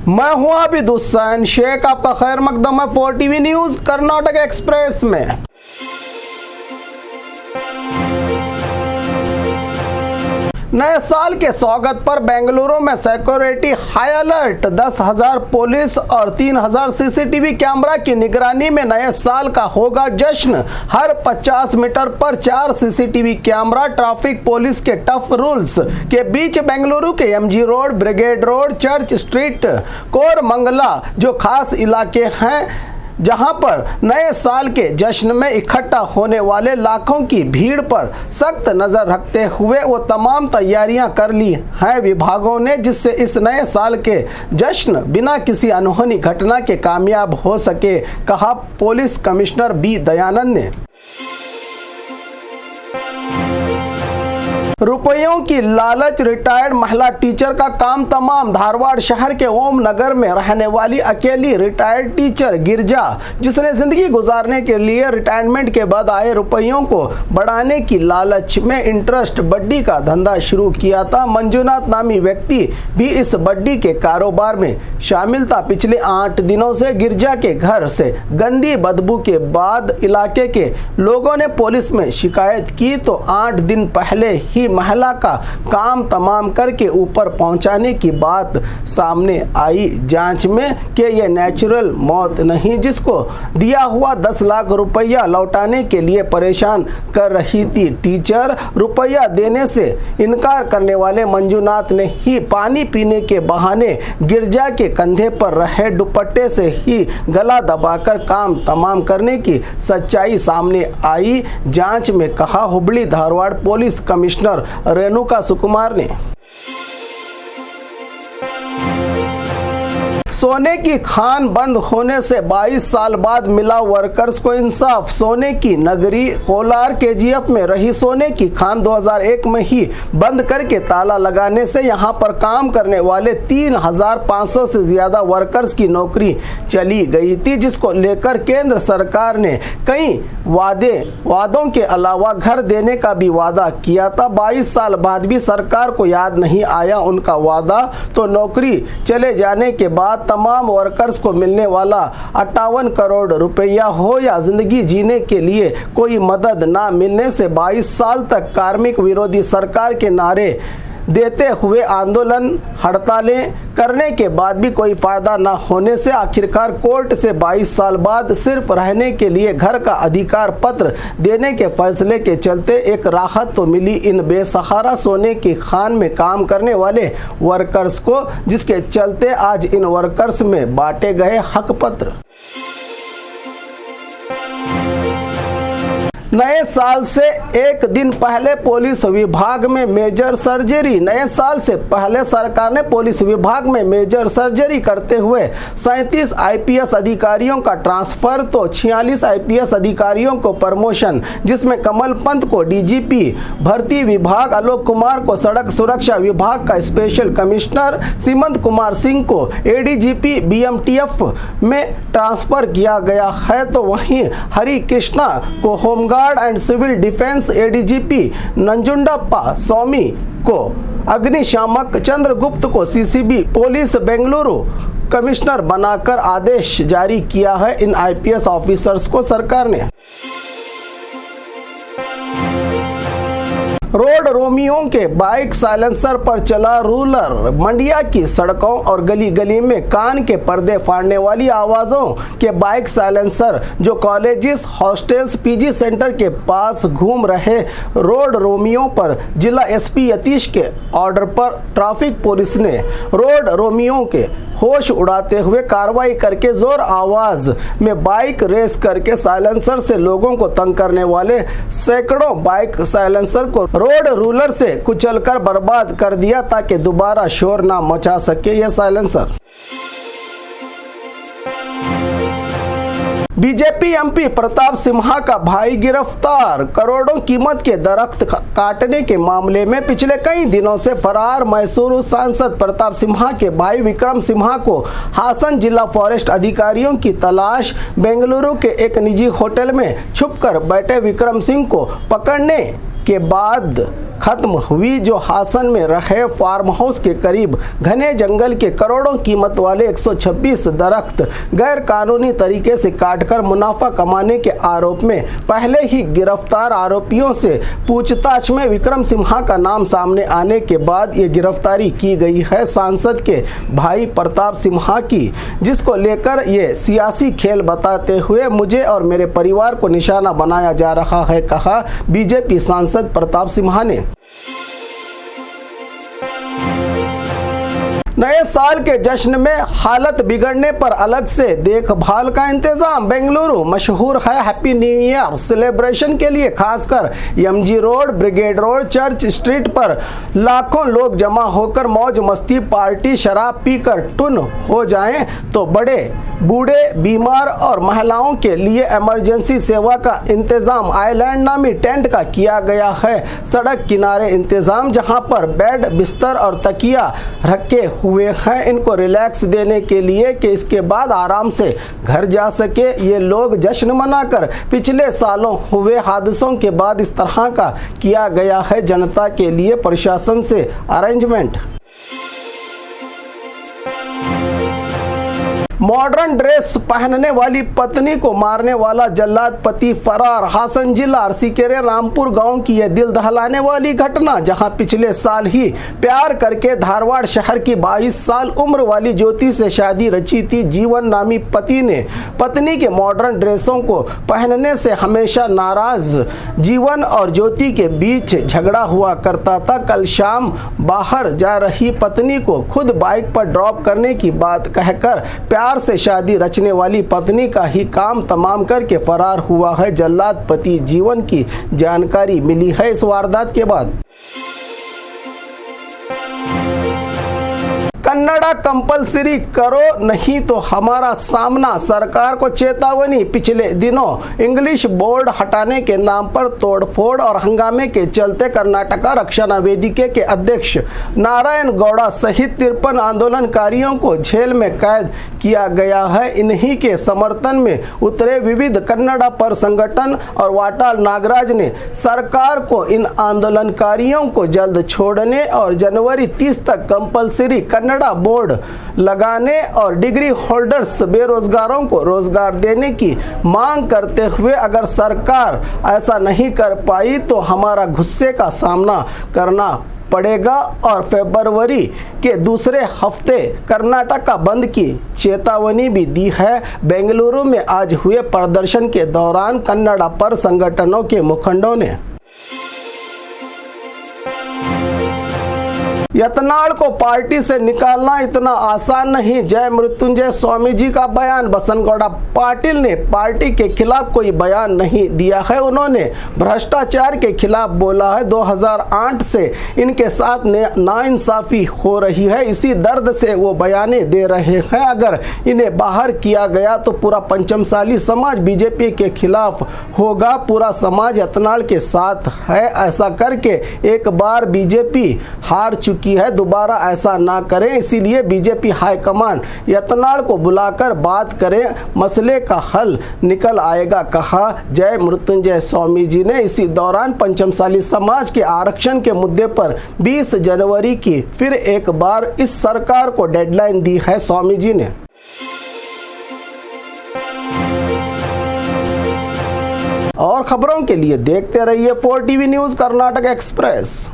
मैं हूं आबिद हुसैन शेख, आपका खैर मकदम है 4 टीवी न्यूज कर्नाटक एक्सप्रेस में। नए साल के स्वागत पर बेंगलुरु में सिक्योरिटी हाई अलर्ट, 10,000 पुलिस और 3,000 सीसीटीवी कैमरा की निगरानी में नए साल का होगा जश्न। हर 50 मीटर पर 4 सीसीटीवी कैमरा। ट्रैफिक पुलिस के टफ रूल्स के बीच बेंगलुरु के MG road, brigade road, church street, Koramangala जो खास इलाके हैं जहां पर नए साल के जश्न में इकट्ठा होने वाले लाखों की भीड़ पर सख्त नजर रखते हुए वो तमाम तैयारियां कर ली हैं विभागों ने, जिससे इस नए साल के जश्न बिना किसी अनहोनी घटना के कामयाब हो सके, कहा पुलिस कमिश्नर बी दयानंद ने। रुपयों की लालच, रिटायर्ड महिला टीचर का काम तमाम। धारवाड़ शहर के ओम नगर में रहने वाली अकेली रिटायर्ड टीचर गिरजा, जिसने जिंदगी गुजारने के लिए रिटायरमेंट के बाद आए रुपयों को बढ़ाने की लालच में इंटरेस्ट बड्डी का धंधा शुरू किया था। मंजूनाथ नामी व्यक्ति भी इस बड्डी के कारोबार में शामिल था। पिछले 8 दिनों से गिरजा के घर से गंदी बदबू के बाद इलाके के लोगों ने पुलिस में शिकायत की तो 8 दिन पहले ही महिला का काम तमाम करके ऊपर पहुंचाने की बात सामने आई जांच में कि यह नेचुरल मौत नहीं, जिसको दिया हुआ 10 लाख रुपया लौटाने के लिए परेशान कर रही थी। टीचर रुपया देने से इनकार करने वाले मंजूनाथ ने ही पानी पीने के बहाने गिरजा के कंधे पर रहे दुपट्टे से ही गला दबाकर काम तमाम करने की सच्चाई सामने आई जांच में, कहा हुबली धारवाड़ पुलिस कमिश्नर रेणुका सुकुमार ने। सोने की खान बंद होने से 22 साल बाद मिला वर्कर्स को इंसाफ। सोने की नगरी कोलार केजीएफ में रही सोने की खान 2001 में ही बंद करके ताला लगाने से यहां पर काम करने वाले 3,500 से ज्यादा वर्कर्स की नौकरी चली गई थी, जिसको लेकर केंद्र सरकार ने कई वादों के अलावा घर देने का भी वादा किया था। 22 साल बाद भी सरकार को याद नहीं आया उनका वादा, तो नौकरी चले जाने के बाद तमाम वर्कर्स को मिलने वाला 58 करोड़ रुपया हो या जिंदगी जीने के लिए कोई मदद ना मिलने से 22 साल तक कार्मिक विरोधी सरकार के नारे देते हुए आंदोलन हड़तालें करने के बाद भी कोई फायदा ना होने से आखिरकार कोर्ट से 22 साल बाद सिर्फ रहने के लिए घर का अधिकार पत्र देने के फैसले के चलते एक राहत तो मिली इन बेसहारा सोने की खान में काम करने वाले वर्कर्स को, जिसके चलते आज इन वर्कर्स में बांटे गए हक पत्र। नए साल से एक दिन पहले पुलिस विभाग में मेजर सर्जरी। नए साल से पहले सरकार ने पुलिस विभाग में मेजर सर्जरी करते हुए 37 आईपीएस अधिकारियों का ट्रांसफर तो 46 आईपीएस अधिकारियों को प्रमोशन, जिसमें कमल पंत को डीजीपी भर्ती विभाग, आलोक कुमार को सड़क सुरक्षा विभाग का स्पेशल कमिश्नर, सीमंत कुमार सिंह को एडीजीपी बीएमटीएफ में ट्रांसफर किया गया है, तो वहीं हरि कृष्णा को home guard and civil defence, ADGP Nanjundappa Swamy को अग्निशामक, चंद्रगुप्त को सीसीबी पुलिस बेंगलुरु कमिश्नर बनाकर आदेश जारी किया है इन आईपीएस ऑफिसर्स को सरकार ने। रोड रोमियों के बाइक साइलेंसर पर चला रूलर। मंडिया की सड़कों और गली गली में कान के पर्दे फाड़ने वाली आवाजों के बाइक साइलेंसर जो कॉलेजेस, हॉस्टल्स, पीजी सेंटर के पास घूम रहे रोड रोमियों पर जिला एसपी यतीश के ऑर्डर पर ट्रैफिक पुलिस ने रोड रोमियों के होश उड़ाते हुए कार्रवाई करके जोर आवाज में बाइक रेस करके साइलेंसर से लोगों को तंग करने वाले सैकड़ों बाइक साइलेंसर को रोड रूलर से कुचलकर बर्बाद कर दिया ताकि दोबारा शोर ना मचा सके यह silencer. BJP MP Pratap Simha का भाई गिरफ्तार। करोड़ों कीमत के दरख्त काटने के मामले में पिछले कई दिनों से फरार मैसूरू सांसद प्रताप सिम्हा के भाई विक्रम सिम्हा को हासन जिला फॉरेस्ट अधिकारियों की तलाश। बेंगलुरु के एक निजी होटल में छुपकर बैठे विक्रम सिंह को पकड़ने के बाद खत्म हुई, जो हासन में रहे फार्म हाउस के करीब घने जंगल के करोड़ों कीमत वाले 126 दरख्त गैर कानूनी तरीके से काटकर मुनाफा कमाने के आरोप में पहले ही गिरफ्तार आरोपियों से पूछताछ में विक्रम सिम्हा का नाम सामने आने के बाद ये गिरफ्तारी की गई है सांसद के भाई प्रताप सिम्हा की, जिसको लेकर ये सियासी खेल बताते हुए मुझे और मेरे परिवार को निशाना बनाया जा रहा है, कहा बीजेपी सांसद प्रताप सिम्हा ने। नए साल के जश्न में हालत बिगड़ने पर अलग से देखभाल का इंतजाम। बेंगलुरु मशहूर है हैप्पी न्यू ईयर सेलिब्रेशन के लिए। खासकर MG road, brigade road, church street पर लाखों लोग जमा होकर मौज मस्ती, पार्टी, शराब पीकर टुन हो जाएं, तो बड़े बूढ़े, बीमार और महिलाओं के लिए इमरजेंसी सेवा का इंतजाम आइलैंड नामी टेंट का किया गया है। सड़क किनारे इंतजाम, जहां पर बेड, बिस्तर और तकिया रखे हुए हैं इनको रिलैक्स देने के लिए कि इसके बाद आराम से घर जा सके। ये लोग जश्न मनाकर पिछले सालों हुए हादसों के बाद इस तरह का किया गया है जनता के लिए प्रशासन से अरेंजमेंट। मॉडर्न ड्रेस पहनने वाली पत्नी को मारने वाला जल्लाद पति फरार। हासन जिला अरसीकेरे रामपुर गांव की यह दिल दहलाने वाली घटना, जहां पिछले साल ही प्यार करके धारवाड़ शहर की 22 साल उम्र वाली ज्योति से शादी रची थी। जीवन नामी पति ने पत्नी के मॉडर्न ड्रेसों को पहनने से हमेशा नाराज। जीवन और ज्योति के बीच झगड़ा हुआ करता था। कल शाम बाहर जा रही पत्नी को खुद बाइक पर ड्रॉप करने की बात कहकर प्यार से शादी रचने वाली पत्नी का ही काम तमाम करके फरार हुआ है जल्लाद पति जीवन की जानकारी मिली है इस वारदात के बाद। कन्नड़ा कंपलसरी करो नहीं तो हमारा सामना, सरकार को चेतावनी। पिछले दिनों इंग्लिश बोर्ड हटाने के नाम पर तोड़फोड़ और हंगामे के चलते कर्नाटका रक्षणा वेदिके के अध्यक्ष नारायण गौड़ा सहित 53 आंदोलनकारियों को जेल में कैद किया गया है। इन्हीं के समर्थन में उतरे विविध कन्नड़ा पर संगठन और वाटाल नागराज ने सरकार को इन आंदोलनकारियों को जल्द छोड़ने और जनवरी 30 तक कंपलसरी कन्नड़ा बोर्ड लगाने और डिग्री होल्डर्स बेरोजगारों को रोजगार देने की मांग करते हुए अगर सरकार ऐसा नहीं कर पाई तो हमारा गुस्से का सामना करना पड़ेगा और फरवरी के दूसरे हफ्ते कर्नाटका बंद की चेतावनी भी दी है। बेंगलुरु में आज हुए प्रदर्शन के दौरान कन्नड़ा पर संगठनों के मुखंडों ने यत्नाल को पार्टी से निकालना इतना आसान नहीं, जय मृत्युंजय स्वामी जी का बयान। बसनगौड़ा पाटिल ने पार्टी के खिलाफ कोई बयान नहीं दिया है, उन्होंने भ्रष्टाचार के खिलाफ बोला है। 2008 से इनके साथ नाइंसाफी हो रही है, इसी दर्द से वो बयाने दे रहे हैं। अगर इन्हें बाहर किया गया तो पूरा पंचमसाली समाज बीजेपी के खिलाफ होगा, पूरा समाज यत्नाल के साथ है। ऐसा करके एक बार बीजेपी हार चुकी है, दोबारा ऐसा ना करें, इसीलिए बीजेपी हाईकमान यत्नाल को बुलाकर बात करें, मसले का हल निकल आएगा, कहा जय मृत्युंजय स्वामी जी ने। इसी दौरान पंचमसाली समाज के आरक्षण के मुद्दे पर 20 जनवरी की फिर एक बार इस सरकार को डेडलाइन दी है स्वामी जी ने। और खबरों के लिए देखते रहिए 4 टीवी न्यूज़ कर्नाटक एक्सप्रेस।